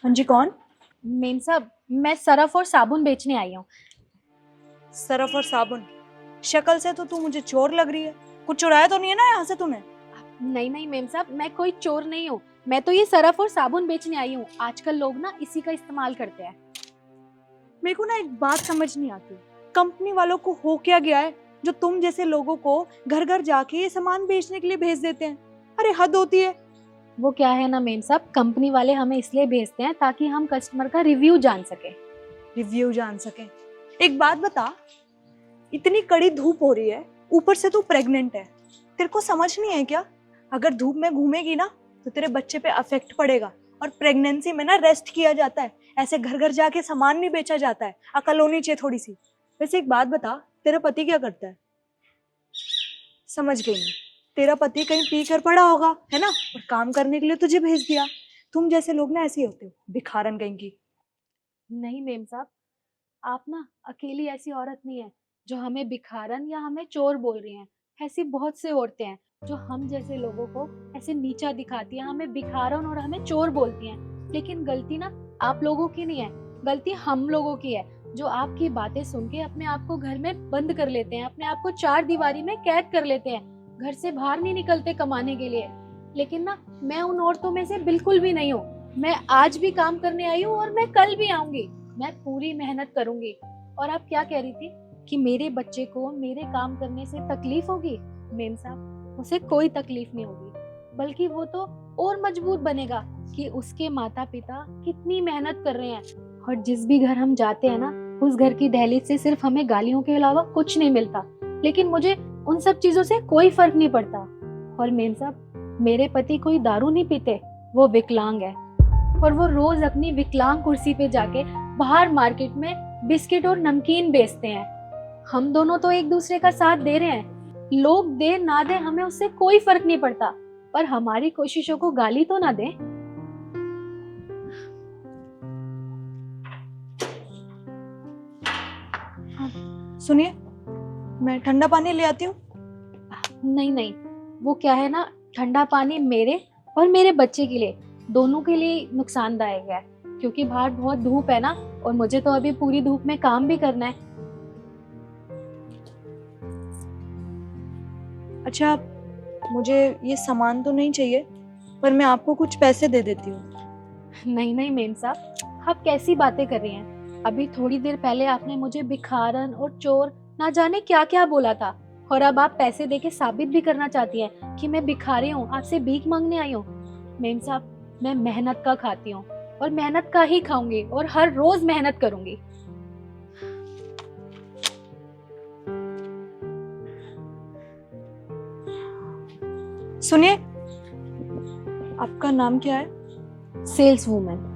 हाँ जी, कौन? मेम साहब, मैं सरफ और साबुन बेचने आई हूँ। सरफ और साबुन? शक्ल से तो तू मुझे चोर लग रही है। कुछ चुराया तो नहीं है ना यहाँ से तूने? नहीं नहीं मेम साहब, मैं कोई चोर नहीं हूँ। मैं तो ये सरफ और साबुन बेचने आई हूँ। आजकल लोग ना इसी का इस्तेमाल करते हैं। मेरे को ना एक बात समझ नहीं आती, कंपनी वालों को हो क्या गया है जो तुम जैसे लोगों को घर घर जाके ये सामान बेचने के लिए भेज देते हैं। अरे हद होती है। वो क्या है ना मेम साहब, कंपनी वाले हमें इसलिए भेजते हैं ताकि हम कस्टमर का रिव्यू जान सके। रिव्यू जान सके? एक बात बता, इतनी कड़ी धूप हो रही है, ऊपर से तू प्रेग्नेंट है, तेरे को समझ नहीं है क्या? अगर धूप में घूमेगी ना तो तेरे बच्चे पे अफेक्ट पड़ेगा। और प्रेगनेंसी में ना रेस्ट किया जाता है, ऐसे घर घर जाके सामान नहीं बेचा जाता है। अकल होनी चाहिए थोड़ी सी। वैसे एक बात बता, तेरा पति क्या करता है? समझ गई मैं, तेरा पति कहीं पी कर पड़ा होगा, है ना, और काम करने के लिए तुझे भेज दिया। तुम जैसे लोग ना ऐसे ही होते हो, भिखारन कहीं की। नहीं मेम साहब, आप ना अकेली ऐसी औरत नहीं है जो हमें भिखारन या हमें चोर बोल रही हैं। ऐसी बहुत से औरतें हैं जो हम जैसे लोगों को ऐसे नीचा दिखाती हैं, हमें भिखारन और हमें चोर बोलती हैं। लेकिन गलती ना आप लोगों की नहीं है, गलती हम लोगों की है, जो आपकी बातें सुन के अपने आप को घर में बंद कर लेते हैं, अपने आप को चार दीवारी में कैद कर लेते हैं, घर से बाहर नहीं निकलते कमाने के लिए। लेकिन ना मैं उन औरतों में से बिल्कुल भी नहीं हूँ। मैं आज भी काम करने आई हूँ और मैं कल भी आऊंगी। मैं पूरी मेहनत करूंगी। और आप क्या कह रही थी कि मेरे बच्चे को मेरे काम करने से तकलीफ होगी? मेम साहब, उसे कोई तकलीफ नहीं होगी, बल्कि वो तो और मजबूत बनेगा कि उसके माता पिता कितनी मेहनत कर रहे हैं। और जिस भी घर हम जाते हैं ना, उस घर की दहलीज से सिर्फ हमें गालियों के अलावा कुछ नहीं मिलता। लेकिन मुझे उन सब चीजों से कोई फर्क नहीं पड़ता। और मेम साहब, मेरे पति कोई दारू नहीं पीते, वो विकलांग है। और वो रोज अपनी विकलांग कुर्सी पे जाके बाहर मार्केट में बिस्किट और नमकीन बेचते हैं। हम दोनों तो एक दूसरे का साथ दे रहे हैं। लोग दे ना दे, हमें उससे कोई फर्क नहीं पड़ता, पर हमारी कोशिशों को गाली तो ना दे। सुनिए, मैं ठंडा पानी ले आती हूँ। नहीं नहीं, वो क्या है ना, ठंडा पानी मेरे और मेरे बच्चे के लिए, दोनों के लिए नुकसानदायक है। क्योंकि बाहर बहुत धूप है ना, और मुझे तो अभी पूरी धूप में काम भी करना है। अच्छा, मुझे ये सामान तो नहीं चाहिए, पर मैं आपको कुछ पैसे दे देती हूँ। नहीं नहीं मेम साहब, आप कैसी बातें कर रही हैं? अभी थोड़ी देर पहले आपने मुझे भिखारन और चोर ना जाने क्या क्या बोला था। और अब आप पैसे देके साबित भी करना चाहती हैं कि मैं भिखारी हूँ, आपसे भीख मांगने आई हूँ। मेम साहब, मैं मेहनत का खाती हूँ और मेहनत का ही खाऊंगी, और हर रोज मेहनत करूंगी। सुनिए, आपका नाम क्या है? Sales women.